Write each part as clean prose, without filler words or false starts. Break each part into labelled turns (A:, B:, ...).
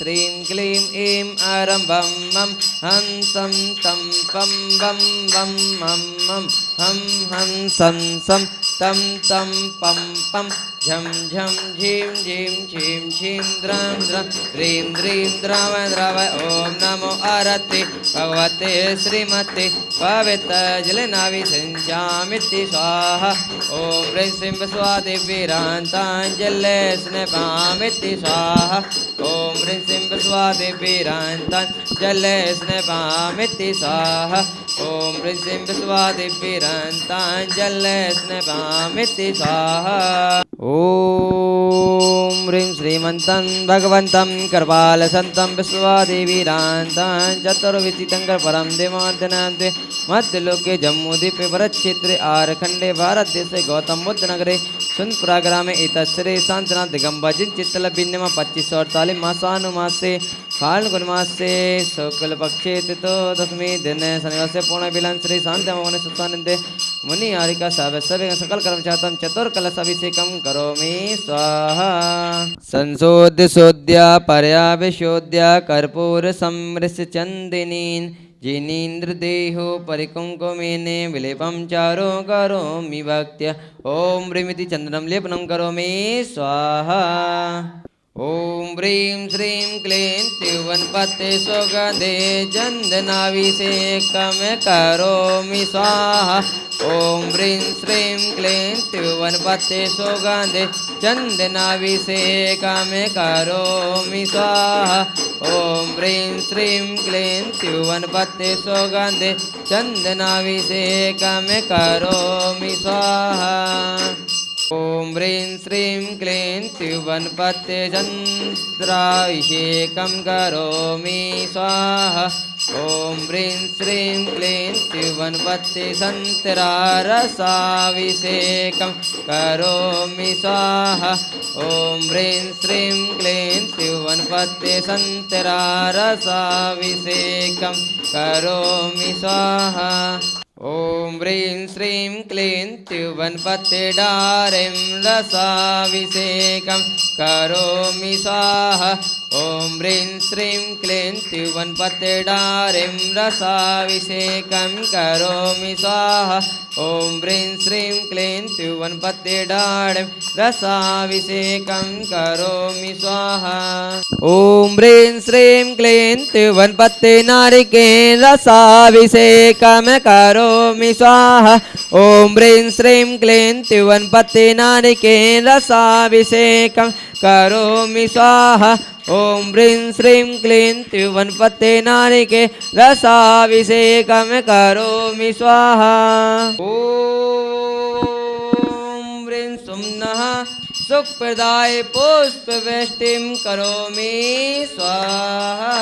A: श्रीं क्लीं ऐं आरं वं मं हं सं तं पं वं वं मं मं हं हं सं सं तं तं पं पं झं झं झीं झीं झीं झीं द्रां द्रां द्रीं द्रीं द्रावय द्रावय ॐ नमो आरति भगवते श्रीमते पवित्रजलनाभिषिञ्चामिति स्वाहा ॐ ह्रीं श्रीं स्वादिवीरान्ताञ्जले स्नेपामिति स्वाहा ॐ ह्रीं श्रीं स्वादिवीरान्ताञ्जले स्नेपामिति स्वाहा ॐ ह्रीं श्रीं स्वादिवीरान्ताञ्जले स्नेपामिति स्वाहा ॐ ह्रीं श्रीमन्तं भगवन्तं कृपालसन्तं विश्वादिवीरान्तां चतुर्विचितङ्करपरं देवार्दनान्ते मध्यलोके जम्मूद्वीपे भरतक्षेत्रे आरखण्डे भारतदेशे गौतमबुद्धनगरे सुनपुरा ग्रामे एतश्री शान्तनाथ दिगम्बर चित्तलभिन्नमा 2548 मासानुमासे फाल्गुनमासे शुक्लपक्षे तृतीयोदशमी दिने शनिवासरे पूर्णबिलां श्री शान्तमोहन सुस्वानन्दे मुनि हारिका सवे सकल कर्मचातं चतुर्कलशाभिषेकं करोमि स्वाहा संशोध्य शोध्य पर्याभिशोध्य कर्पूर समृश चंदिनीन् जिनीन्द्रदेहो परिकुङ्कुमेने विलेपं चारो करोमि भक्त्या ॐ ह्रीमिति चन्दनं लेपनं करोमि स्वाहा ॐ ह्रीं श्रीं क्लीं त्रिभुवनपते सुगन्धे चन्दनाभिषेकं करोमि स्वाहा ॐ ह्रीं श्रीं क्लीं त्रिभुवनपते सुगन्धे चन्दनाभिषेकं करोमि स्वाहा ॐ ह्रीं श्रीं क्लीं त्रिभुवनपते सुगन्धे चन्दनाभिषेकं करोमि स्वाहा ॐ ह्रीं श्रीं क्लीं त्रिभुवनपते चन्द्राभिषेकं करोमि स्वाहा ॐ ह्रीं श्रीं क्लीं त्रिभुवनपते सन्तरारसाभिषेकं करोमि स्वाहा ॐ ह्रीं श्रीं क्लीं त्रिभुवनपते सन्तरारसाभिषेकं करोमि स्वाहा ॐ ह्रीं श्रीं क्लीं त्रिभुवनपते डारिं रसाभिषेकं करोमि स्वाहा ॐ ह्रीं श्रीं क्लीं त्रिभुवनपते डारिं रसाभिषेकं करोमि स्वाहा ॐ ह्रीं श्रीं क्लीं त्रिभुवनपते डारिं रसाभिषेकं करोमि स्वाहा ॐ ह्रीं श्रीं क्लीं त्रिभुवनपते नारिकेल रसाभिषेकं करोमि स्वाहा ॐ ह्रीं श्रीं क्लीं त्रिभुवनपते नारिकेल रसाभिषेकं करोमि स्वाहा ॐ ह्रीं श्रीं क्लीं त्रिभुवनपते नारिकेल रसाभिषेकं करोमि स्वाहा ॐ ह्रीं सुम्नः सुखप्रदाय पुष्पवृष्टिं करोमि स्वाहा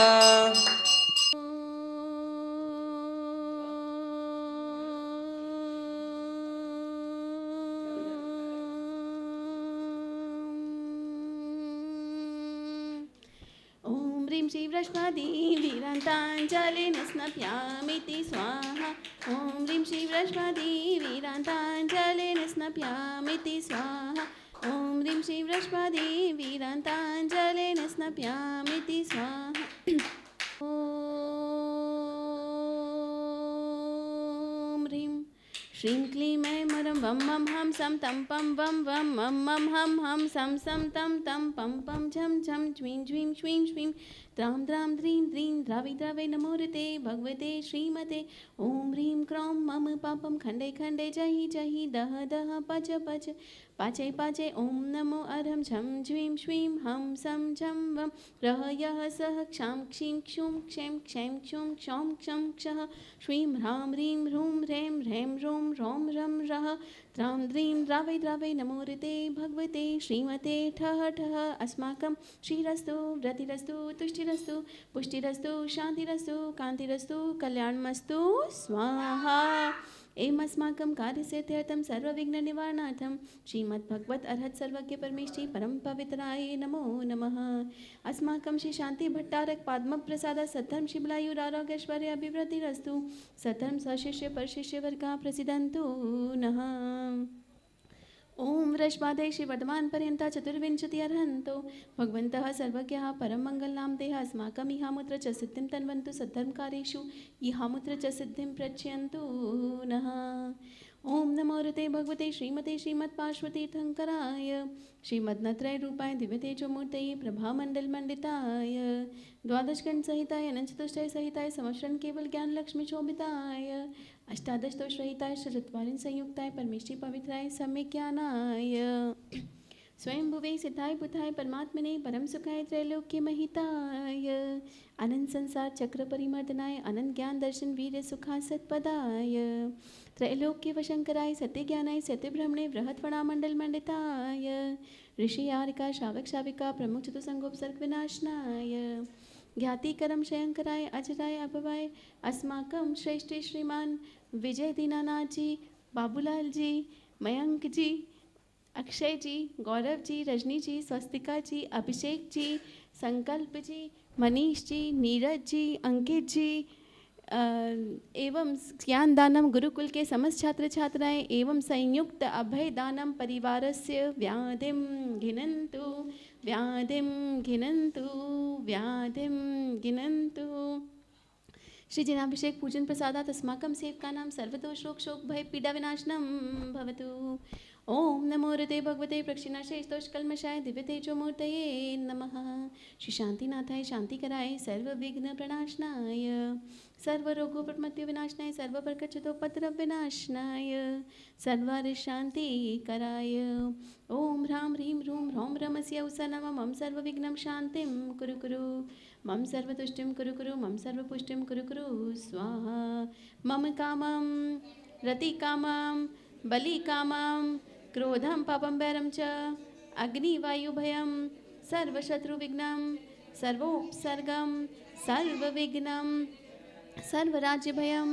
B: श्री वृषभादेवीरान्ताञ्जलिं स्नपयामिति स्वाहा ॐ ह्रीं श्री वृषभादेवीरान्ताञ्जलिं स्नपयामिति स्वाहा ॐ ह्रीं श्री वृषभादेवीरान्ताञ्जलिं स्नपयामिति स्वाहा ॐ ह्रीं श्रीं क्लीं ऐं मरं वं मं हं सं तं पं वं वं मं मं हं हं सं सं तं तं पं पं झं झं ज्वीं ज्वीं श्वीं श्वीं द्रां द्रां द्रीं द्रीं द्रावि द्रावै नमोऽर्ते भगवते श्रीमते ॐ ह्रीं क्रौं मम पापं खण्डे खण्डे जहि जहि दह दह पच पच पाचै पाचै ॐ नमो अरहं झं ज्वीं श्वीं हं सं झं वं रः यः सः क्षां क्षीं क्षूं क्षैं क्षैं क्षूं क्षौं क्षं क्षः श्रीं ह्रां ह्रीं ह्रूं ह्रैं ह्रैं ह्रूं ह्रौं रं रः द्रां द्रीं द्रावै द्रावै नमोऽर्ते भगवते श्रीमते ठः ठः अस्माकं श्रीरस्तु व्रतिरस्तु तुष्टिरस्तु पुष्टिरस्तु शान्तिरस्तु कान्तिरस्तु कल्याणमस्तु स्वाहा एम अस्माकं कार्यसिद्ध्यर्थं सर्वविघ्ननिवारणार्थं श्रीमद्भगवत अर्हत सर्वज्ञ परमेष्ठी परम पवित्राय नमो नमः। अस्माकं श्री शांति भट्टारक पाद्मप्रसाद सद्धर्म शिवलायुरारोग्यैश्वर्य अभिवृद्धिरस्तु। सद्धर्म सशिष्य परशिष्य वर्गा प्रसिद्धन्तु नः। ओम वृषभादे श्रीवर्धमान पर्यंता चतुर्विंशति अर्हन्तो भगवन्तः सर्वज्ञः परम मंगलनाम देह अस्माकं इहामुत्र च सिद्धिं तन्वन्तु सद्धर्मकार्येषु इहामुत्र च सिद्धिं प्रच्यन्तु नः। ओम नमो ऋते भगवते श्रीमते श्रीमत्पार्श्वतीर्थंकराय श्रीमद्नत्रयरूपाय दिव्यतेजोमूर्तये प्रभामण्डलमण्डिताय द्वादशगणसहिताय अनंतचतुष्टय सहिताय समश्रण केवल ज्ञान लक्ष्मी शोभिताय अष्टादशतोषरहिताय चतुर्वारिन संयुक्ताय परमेष्टि पवित्राय सम्यक् ज्ञानाय स्वयं भुवे सिद्धाय बुधाय परमात्मने परम सुखाय त्रैलोक्य महिताय अनंत संसार चक्र परिमर्दनाय अनंत ज्ञान दर्शन वीर सुखा सत्पदाय त्रैलोक्य वशंकराय सत्य ज्ञानाय सत्य ब्रह्मणे बृहत्वणा मंडल मंडिताय ऋषि यारिका श्रावक शाविका प्रमुख चतुसंगोपसर्ग विनाशनाय ज्ञाति करम शयंकराय अजराय अभवाय अस्माकं श्रेष्ठ श्रीमान विजय दीनानाथ जी, बाबूलाल जी, मयंक जी, अक्षय जी, गौरव जी, रजनी जी, स्वस्तिका जी, अभिषेक जी, संकल्प जी, मनीष जी, नीरज जी, अंकित जी एवं ज्ञान दानम गुरुकुल के समस्त छात्र छात्राएं एवं संयुक्त अभय दानम परिवारस्य व्याधिम घिनन्तु व्याधिम घिनन्तु व्याधिम घिनन्तु। श्री जनाभिषेक पूजन प्रसादात् अस्माकं सेवकानां सर्वदोषोक शोक भय पीडा विनाशनम भवतु। ओम नमो हृदय भगवते प्रक्षिणाशेषतोषकल्मषाय दिव्यतेजोमूर्तये नमः। श्री शांतिनाथाय शांतिकराय सर्वविघ्न प्रणाशनाय सर्वरोगोपमत्य विनाशनाय सर्वबरकच्युतोपद्रव विनाशनाय सर्वारिशान्तिकराय ओम ह्रां ह्रीं ह्रूं ह्रौं रमस्य उषा मम सर्वविघ्नं शान्तिं कुरु कुरु मम सर्वतुष्टिं कुरु कुरु मम सर्वपुष्टिं कुरु कुरु स्वाहा। मम कामं रतिकामं बलिकामं क्रोधं पापं वैरं च अग्निवायुभयं सर्वशत्रुविघ्नं सर्वोपसर्गं सर्वविघ्नं सर्वराज्यभयं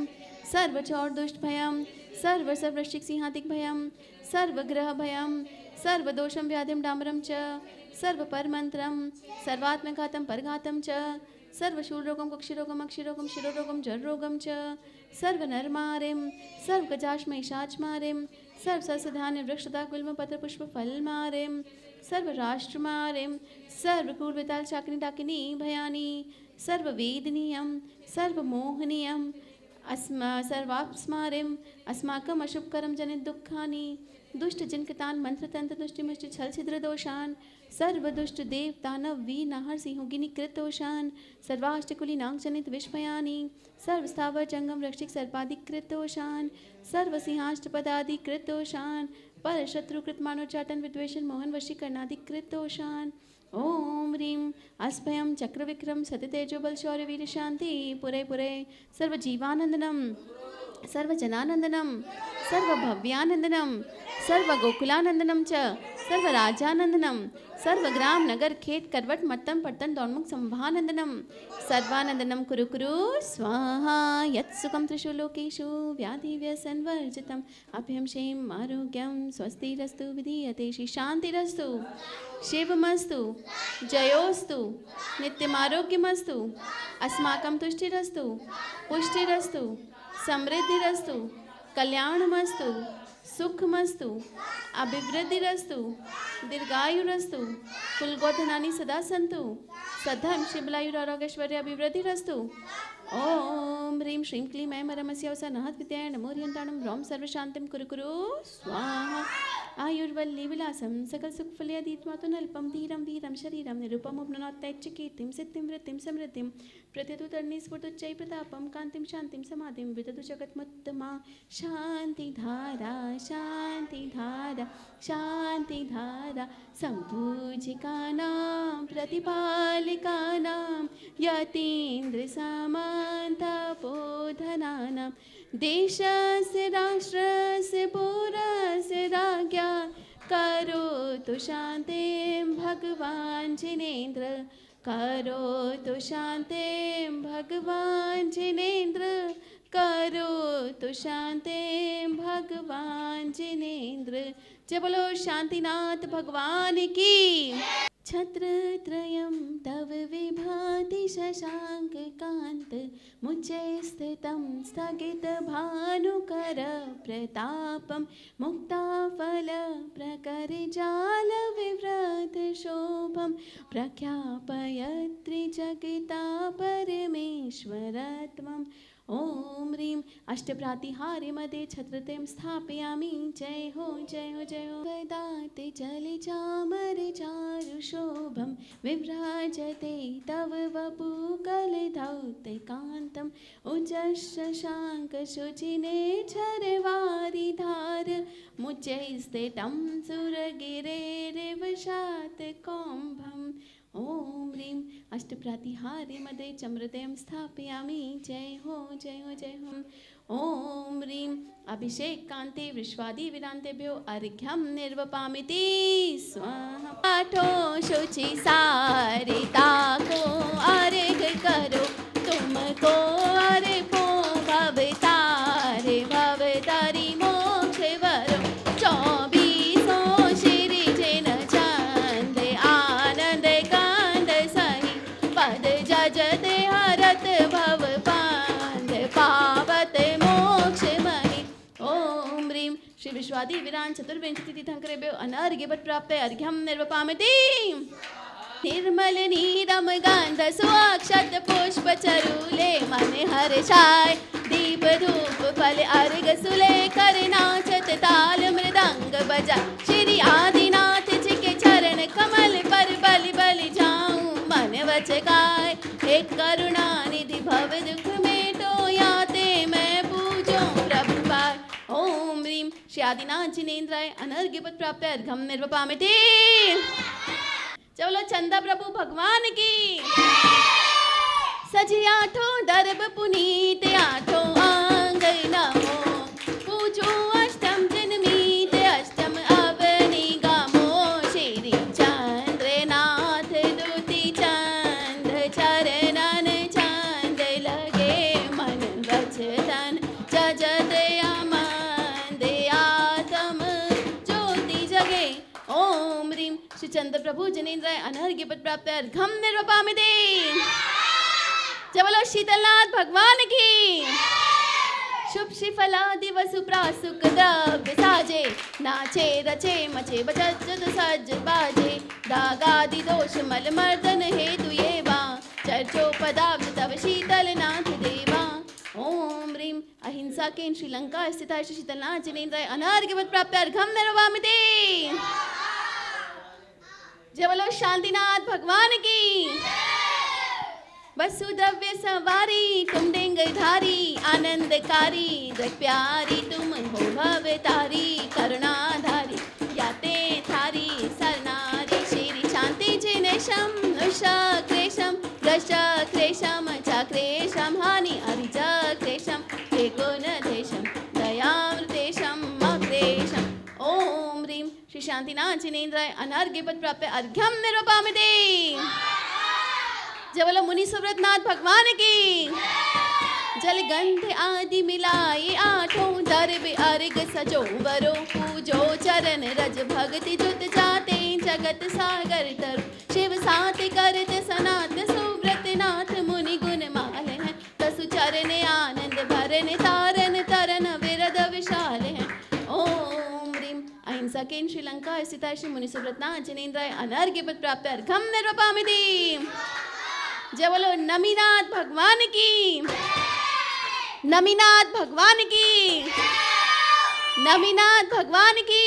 B: सर्वचौर्दुष्टभयं सर्वसर्वशिक्षिहातिकभयं सर्वग्रहभयं सर्वदोषं व्याधिं डाम्बरं च सर्वपरमन्त्रं सर्वात्मघातं परघातं च सर्वशूलरोगं कुक्षिरोगम् अक्षिरोगं शिरोरोगं जररोगं च सर्वनरमारिं सर्वगजाश्मैषाचमारिं सर्वसस्यधान्य वृक्षता गुल्मपत्रपुष्पफलमारिं सर्वराष्ट्रमारिं सर्वपूर्वताल शाकिनी डाकिनी भयानी सर्ववेदनीयं सर्वमोहनीयं सर्वाप्स्मारिं अस्माकम् अशुभकरं जनित दुःखानि दुष्टजनकृतान् मंत्रतंत्र दुष्टिमुष्टि छल छिद्र दोषान् सर्वदुष्ट देव दानव वीर नाहर सिंहोगिनी कृत दोषान् सर्वाष्टकुली नागजनित विस्मयानि सर्वस्थावर जंगम रक्षिक सर्पादि कृत दोषान् सर्वसिंहाष्टपदादि कृत दोषान् पर शत्रुकृत मानोचाटन विद्वेषण मोहन वशीकरणादि कृत दोषान् ओम ह्रीं अस्भयं चक्रविक्रम सत्यतेजो बल शौर्य वीर शांति पुरे पुरे सर्वजीवानंदनम सर्वजनानंदनम सर्वभव्यानंदनम सर्वगोकुलानंदनम च सर्वराजानंदनम सर्वग्राम नगर खेत करवट मत्तम पट्टन दौन्मुख संभानंदनम सर्वानंदनम कुरु कुरु स्वाहा। यत्सुखं त्रिषु लोकेषु व्याधिव्यसनवर्जितम् अभयं क्षेम आरोग्यं स्वस्तिरस्तु विधीयते श्री शांतिरस्तु शिवमस्तु जयोस्तु नित्यमारोग्यमस्तु अस्माकं तुष्टिरस्तु पुष्टिरस्तु समृद्धिरस्तु कल्याणमस्तु सुखमस्तु अभिवृद्धिरस्तु दीर्घायुरस्तु कुलगोधनानि सदा सन्तु सद्धर्म शिवलायुरारोग्यैश्वर्य अभिवृद्धिरस्तु। ओम ह्रीं श्रीं क्लीं ऐं रमस्यवसा नहत विद्याय नमो ह्रियन्ताणं ह्रौं सर्वशान्तिं कुरु कुरु स्वाहा। आयुर्वल्ली विलासं सकल सुखफलयदीत्मातु नल्पं धीरं वीरं शरीरं निरुपमुपनोत्तैच्च कीर्तिं सिद्धिं वृत्तिं समृद्धिं प्रत्यतु तन्निस्फुटुच्चै प्रतापं कान्तिं शान्तिं समाधिं विदतु जगत्मुत्तमा शान्तिधारा शान्तिधारा शान्तिधारा सम्पूजिकानां प्रतिपालिकानां यतीन्द्रसमान्तपोधनानां देशस्य राष्ट्रस्य पुरस्य राज्ञा करोतु शान्तिं भगवान् जिनेन्द्र करोतु शान्तिं भगवान् जिनेन्द्र करोतु शान्तिं भगवान् जिनेन्द्र। जय बोलो शांतिनाथ भगवान की। छत्रत्रयं तव विभाति भाति शशांक कांत मुचे स्थितं स्थगित भानुकर प्रतापं मुक्ताफल प्रकरजाल विव्रत शोभं प्रख्यापयत्रि जगता परमेश्वरत्वम्। ओम ह्रीं अष्टप्रातिहारे मध्ये छत्रतिं स्थापयामि। जय हो जय हो जय हो। वेदाते चले चामर चारु शोभं विभ्राजते तव वपु कलधौतकान्तम् उजशशांक शुचिने झरवारि धार मुचैस्थितं सुरगिरेरिवशात् कौम्भम्। ओम ह्रीं अष्टप्रातिहारे मध्ये चमृतयं स्थापयामि। जय हो जय हो जय हो। ओम ह्रीं अभिषेकान्ते विश्वादि विरान्तेभ्यो अर्घ्यं निर्वपामिति स्वाहा। पाठो शुचि सारिता को अर्घ करो तुमको अर्पो भवतारे भवतारी मोक्ष वरो। 24 श्री जिन चंद आनंद कांद सही पद जजते हरत भव पांद पावत मोक्ष महि। ओम ह्रीं श्री विश्वादि विरान चतुर्विंशति तीर्थंकरेभ्यो अनर्घ्यवत् प्राप्त अर्घ्यं निर्वपामिति। निर्मल नीरम गंध सुअक्षत पुष्प चरूले मन हर्षाय दीप धूप फल अर्घ सुले कर नाचत ताल मृदंग बजा। श्री आदिनाथ जी के चरण कमल पर बलि बलि जाऊं मन वच गाय। हे करुणा निधि भव दुख मेटो याते मैं पूजो प्रभु पाय। ओम ह्रीं श्री आदिनाथ जिनेन्द्राय अनर्घ्यवत् प्राप्त अर्घ्यं निर्वपामिति। चलो चंदा प्रभु भगवान की। सजी आठों दरब पुनीत आठों आंगन हो पूजो अष्टम जनमीत अष्टम अवनि गामो। श्री चंद्रनाथ दुति चंद चरणन चंद लगे मन वचन जजत आमंद आत्म ज्योति जगे। ओम ह्रीं श्री चंद्र प्रभु जनेन्द्राय अनर्घ्यवत् प्राप्त अर्घ्यं निर्वपामिति। जय बोलो शीतलनाथ भगवान की। शुभ श्रीफलादि वसु प्रासुक द्रव्य साजे नाचे रचे मचे बचत सज बाजे। दागादि दोष मल मर्दन हेतु ये वा चर्चो पदाब्ज तव शीतलनाथ देवा। ओम ह्रीं अहिंसा के श्रीलंका स्थित श्री शीतलनाथ जनेन्द्राय अनर्घ्यवत् प्राप्त अर्घ्यं निर्वपामिति। जय बोलो शांतिनाथ भगवान की। वसुद्रव्य सवारी तुम डेंगधारी आनंदकारी दृक् प्यारी तुम हो भवतारी करुणाधारी याते थारी सरनारी। श्री शांति जिनेशम नुषक्रेशम दशक्रेशम चक्रेशम हानि अरिचक्रेशम त्रिगुणधेशम दयामृतेशम अग्रेशम। ओम ह्रीं श्री शांतिनाथ जिनेन्द्राय अनर्घ्यवत् प्राप्त अर्घ्यं निर्वपामिति। जय बोलो मुनि सुव्रतनाथ भगवान की। जल गंध आदि मिलाए आठों दरब अर्घ सजो वरो पूजो चरण रज भगति जुत जाते जगत सागर तरु। शिव सात करत सनात सुव्रतनाथ मुनि गुण माल हैं तसु चरण आनंद भरन तारन तरन विरद विशाल हैं। ओम ह्रीं अहिंसा के श्रीलंका स्थित श्री मुनि सुव्रतनाथ जनेन्द्राय अनर्घ्यवत् प्राप्त अर्घ्यं निर्वपामिति। जय बोलो नमीनाथ भगवान की। नमीनाथ भगवान की। नमीनाथ भगवान की।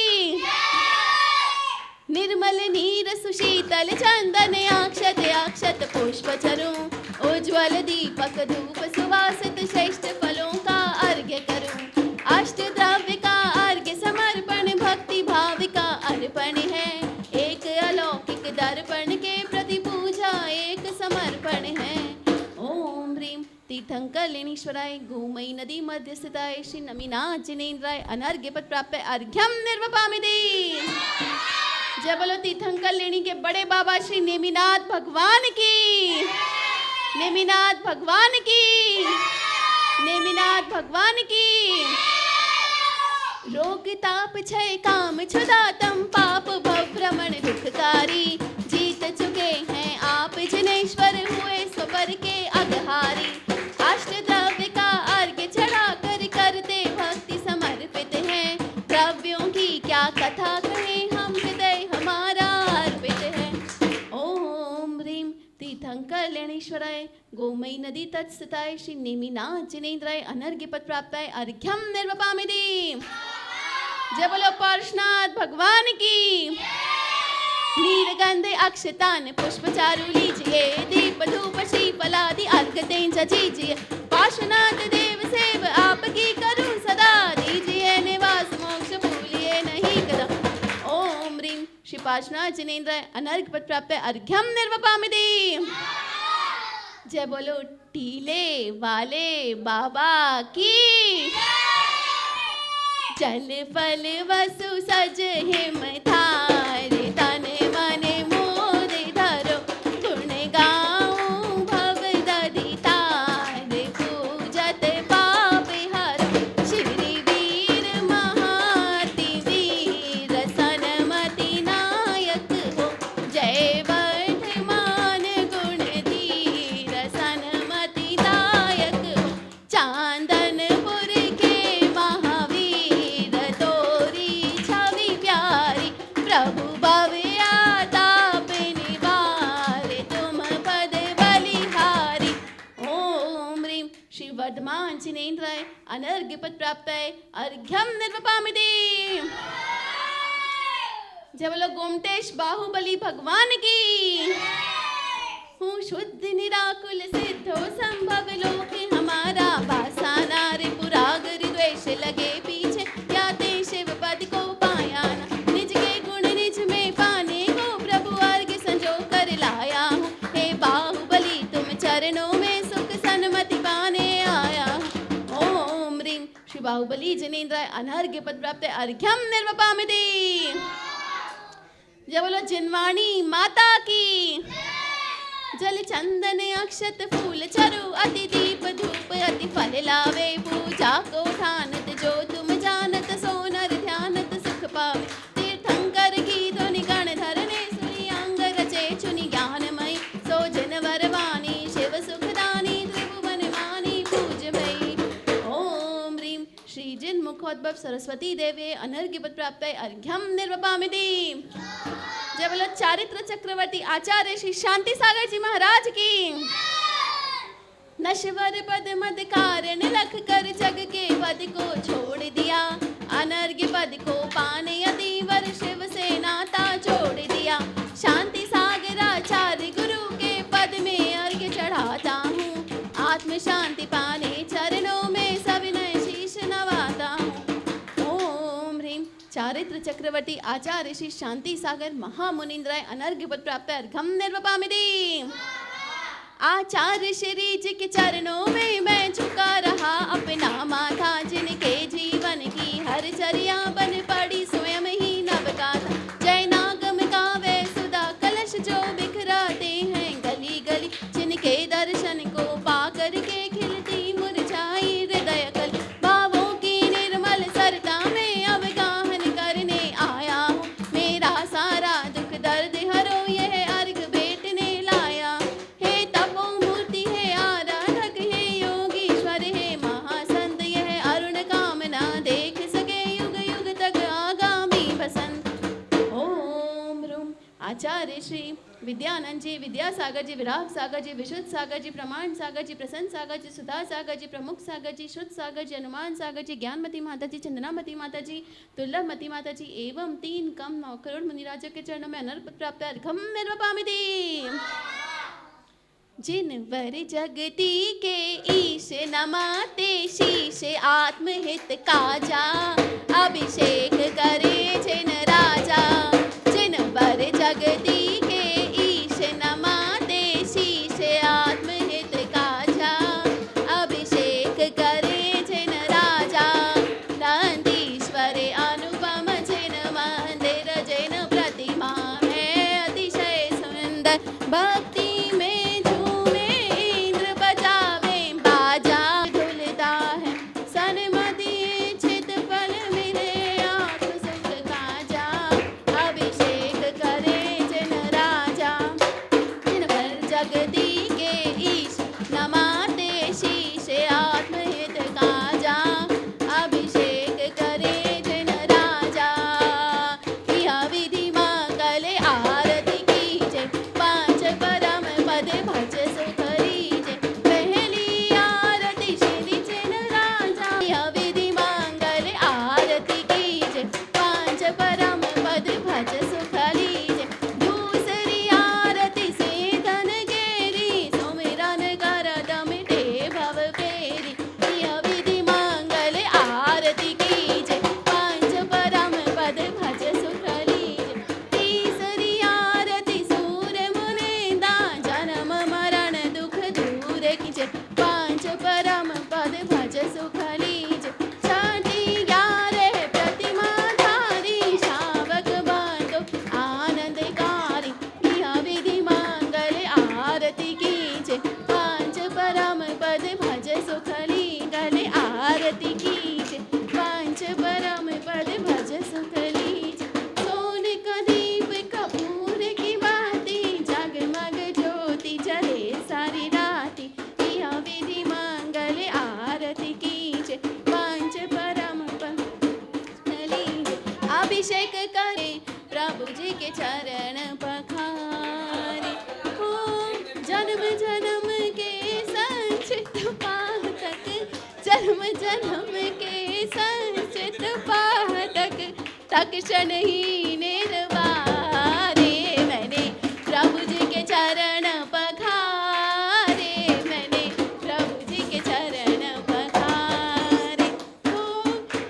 B: निर्मल नीर सुशीतल चंदन अक्षत अक्षत पुष्प चरूं उज्ज्वल दीपक धूप सुवासित श्रेष्ठ फलों का अर्घ्य करूं। अष्ट द्रव्य का अर्घ्य समर्पण भक्ति भाव का अर्पण है। एक अलौकिक दर्पण के प्रति पूजा एक समर्पण है। ओम ह्रीं तीर्थंकरलेनीश्वराय गोमयी नदी मध्य स्थिताय श्री नमीनाथ जिनेन्द्राय अनर्घ्यवत् प्राप्त अर्घ्यं निर्वपामिति। जय बोलो तीर्थंकरलेनी के बड़े बाबा श्री नेमिनाथ भगवान की। नेमिनाथ भगवान की। नेमिनाथ भगवान की। रोग ताप क्षय काम छुदातम पाप भव भ्रमण दुखकारी जीत चुके हैं आप जिनेश्वर हुए सब तीर्थंकर लेणेश्वराय गोमयी नदी तत्स्थिताय श्री नेमिनाथ जिनेन्द्राय अनर्घ्य पद प्राप्ताय अर्घ्यम निर्वपामिति। जय बोलो पार्श्वनाथ भगवान की। नीलगंधे अक्षतान पुष्प चारु लीजिए, दीप धूप श्रीफलादि अर्घ तेज दीजिए। पार्श्वनाथ देव सेव आपकी करूं सदा, दीजिए निवास मोक्ष भूलिए नहीं कदा। ओम ह्रीं श्री पार्श्वनाथ जिनेन्द्राय अनर्घ्य पद प्राप्त अर्घ्यम निर्वपामिति। जय बोलो टीले वाले बाबा की। जल फल वसु सज हिम थार, तन मन मोद धरो गुण गाऊं भव दधि तार। पूजत पाप हरो श्री वीर महाति वीर, सनमति नायक हो जय वर्धमान गुण धीर। सनमति दायक हो चांदनपुर के महावीर, तोरी छवि प्यारी प्रभु भव्य ताप निवारे, तुम पद बलिहारी। ओम ह्रीं श्री वर्धमान जिनेन्द्राय अनर्घ्य पद प्राप्ताय अर्घ्यम निर्वपामिति। जय बोलो गोमटेश बाहुबली भगवान की। हूँ शुद्ध निराकुल सिद्धो संभव लोक हमारा, बासाना रिपुरागर द्वेष लगे पीछे, या ते शिव पद को पाया ना। निज के गुण निज में पाने को प्रभु अर्घ संजो कर लाया हूँ। हे बाहुबली तुम चरणों में सुख सन्मति पाने आया हूँ। ओम ह्रीं श्री बाहुबली जिनेन्द्राय अनर्घ्य पद प्राप्त अर्घ्यम निर्वपामिति। जय बोलो जिनवाणी माता की। जल चंदन अक्षत फूल चरु अति दीप धूप अति फल लावे, पूजा को ठानत जो तुम जानत, सोनर ध्यानत सुख पावे। तीर्थंकर की ध्वनि गण धरने, सुनी अंग रचे चुनि ज्ञानमयी। सो जन वरवाणी शिव सुखदानी, त्रिभुवन मानी पूज भई। ओम ह्रीं श्री जिन मुखोद्भव सरस्वती देवी अनर्घ्य पद प्राप्ताय अर्घ्यम निर्वपामिति। जय बोलो चारित्र चक्रवर्ती आचार्य श्री शांति सागर जी महाराज की। नश्वर पद मद कारण लख कर जग के पद को छोड़ दिया, अनर्घ्य पद को पाने अतिवर शिव से नाता जोड़ दिया। शांति सागर आचार्य गुरु के पद में अर्घ्य चढ़ाता हूँ, आत्म शांति पाने चरणों में सविनय शीश नवाता हूँ। ओम ह्रीं चारित्र चक्रवर्ती आचार्य श्री शांति सागर महामुनिंद्राय अनर्घ्य पद प्राप्त अर्घ्यम निर्वपामिति। आचार्य श्री जी के चरणों में मैं झुका रहा अपना माथा, जिनके जीवन की हर चर्या बन पड़ी स्वयं ही नवगाथा। जय नागम गावे सुधा कलश जो बिखराते हैं गली गली, जिनके दर्शन को पा करके खिलती मुरझाई हृदय कली। भावों की निर्मल सरता में अवगाहन करने आया हूँ, मेरा सारा दुख दर्द हरो यह अर्घ बेटने लाया। हे तपो मूर्ति है आराधक, हे योगीश्वर है महासंत, यह अरुण कामना देख सके युग युग तक आगामी बसंत। ओम ह्रूं आचार्य श्री विद्यानंद जी, विद्यासागर जी, विराग सागर जी, विशुद्ध सागर जी, प्रमाण सागर जी, प्रसन्न सागर जी, सुधा सागर जी, प्रमुख सागर जी, शुद्ध सागर जी, हनुमान सागर जी, ज्ञानमती माता जी, चंदनामती माता जी, दुर्लभमती माता जी एवं 3 कम 9 करोड़ मुनिराजों के चरणों में अनर्घ्य पद प्राप्त अर्घ्यम निर्वपामिति। जिन वर जगती के ईश नमाते शीश, आत्महित काजा अभिषेक करे जिन राजा। जिन वर जगती के ईश नमाते शीश, आत्महित काजा अभिषेक करे जिन राजा। नंदीश्वर अनुपम जिन मंदिर, जिन प्रतिमा है अतिशय सुंदर। भक्ति में झूमे इंद्र बजावे बाजा, झूलता है सनमति इच्छित फल मिले आत्म सुख काजा। अभिषेक करे जिन राजा, जिन पर जगती के ईश नमाते शीश, आत्महित काजा अभिषेक करे जिन राजा। यह विधि मंगल आरती की जय, 5 परम पद भग जन्म के संचित पातक तक्षण ही निर्वारे। मैंने प्रभु जी के चरण पखारे, मैंने प्रभु जी के चरण पखारे। ओ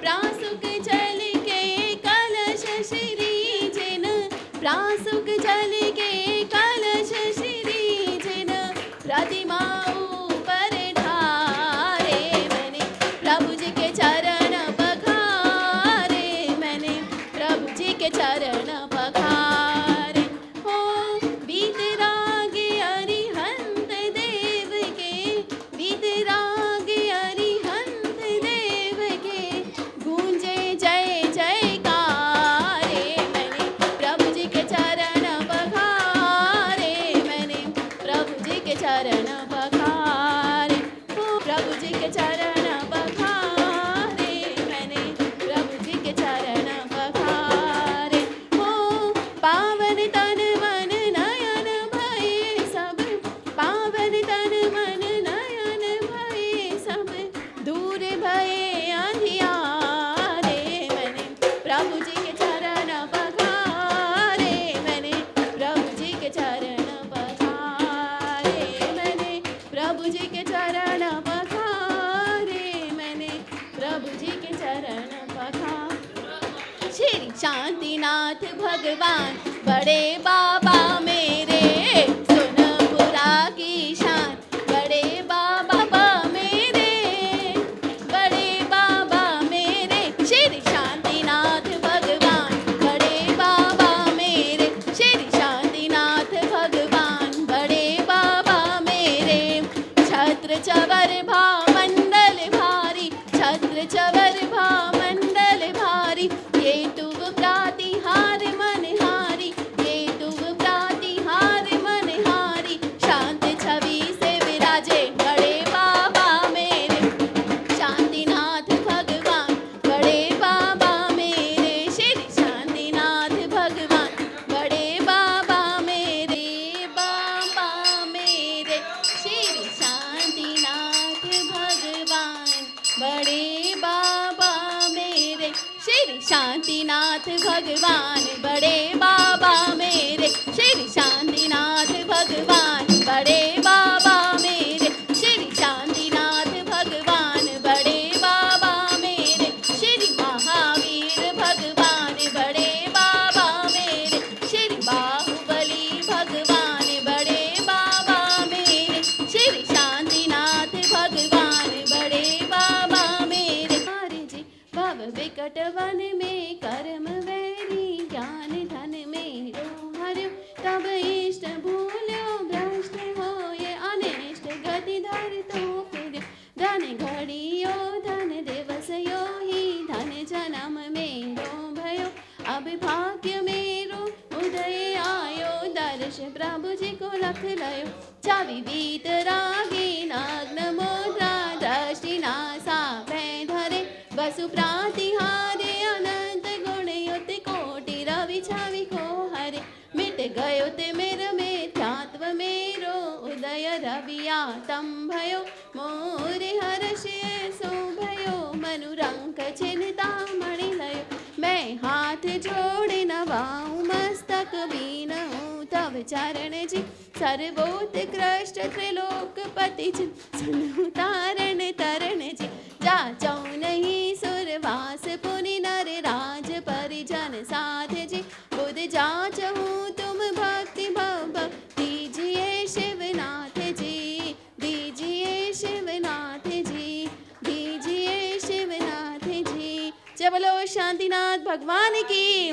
B: प्रासुक जल के कलश श्री जिन, प्रासुक जल के कलश श्री जिन प्रतिमा ऊपर ढारे। मैंने प्रभु जी के चरण पखारे, मैंने प्रभु जी के चरण पखारे। हो वीतराग अरिहंत देव के, वीतराग अरिहंत देव के गूंजे जय जयकारे। मैंने प्रभु जी के चरण पखारे, मैंने प्रभु जी के चरण पखारे। हो प्रभु जी के चरण पखारे, मैंने प्रभु जी के चरण पखारे। हो पावन तन मन नयन भये सब, पावन तन मन नयन भये सब, दूर भये अंधियारे। मैंने प्रभु जी के चरण पखारे, मैंने प्रभु जी के चरण पखारे, मैंने प्रभु जी के चरण पखारे, मैंने प्रभु जी के चरण पखारे। श्री शांतिनाथ भगवान बड़े बाबा मेरे, सोनपुरा की शान बड़े बाबा मेरे, बड़े बाबा मेरे। श्री शांतिनाथ भगवान बड़े बाबा मेरे, श्री शांतिनाथ भगवान बड़े बाबा मेरे। छत्र चवर भा मंडल भारी, छत्र चवर भा मंडल भारी, ये तुव प्रातिहार मनहारी, ये तुव प्रातिहार मनहारी। शांत छवि से विराजे बड़े बाबा मेरे, शांतिनाथ भगवान बड़े बाबा मेरे। श्री शांतिनाथ भगवान बड़े बाबा मेरे, बाबा मेरे। श्री शांतिनाथ भगवान बड़े बाबा मेरे, श्री शांतिनाथ भगवान बड़े बाबा मेरे, श्री शांतिनाथ भगवान बड़े बाबा मेरे, श्री शांतिनाथ भगवान बड़े बाबा मेरे। श्री महावीर भगवान बड़े बाबा मेरे, श्री बाहुबली भगवान बड़े बाबा मेरे, श्री शांतिनाथ भगवान बड़े बाबा मेरे। हरि जी भव विकट वन में कर्म वैरी, ज्ञान धन मेरो हर्यो, तब इष्ट भूल्यो भ्रष्ट होए, अनिष्ट गति धर तो फिर। धन घड़ियो धन दिवसयो ही, धन जन्म मेरो भयो, अब भाग्य मेरो उदय आयो। दर्श प्रभु जी को रख लयो, चावि वीतरागी नग्न मुद्रा, दृष्टि नासा भय धरे, वसु प्रातिहारे। अनंत गुण युत कोटि रवि छवि को हरे, मिट गयो ते मेर मिथ्यात्व मेरो, उदय रविया तम भयो। मोर हर्षय सो भयो, मनुरंक चिन्ता मणि लयो। मैं हाथ जोड़े नवाऊं मस्तक बीनऊं तव चरण जी, सर्वोत्कृष्ट त्रिलोकपति जी, सुनु तारण तरन जी। जाचौ नहीं सुरवास पुनि नर राज, परिजन साध जी, बुध जाचहु तुम भक्ति भव। दीजिए शिवनाथ जी, दीजिए शिवनाथ जी, दीजिए शिवनाथ जी। जय बोलो शांतिनाथ भगवान की।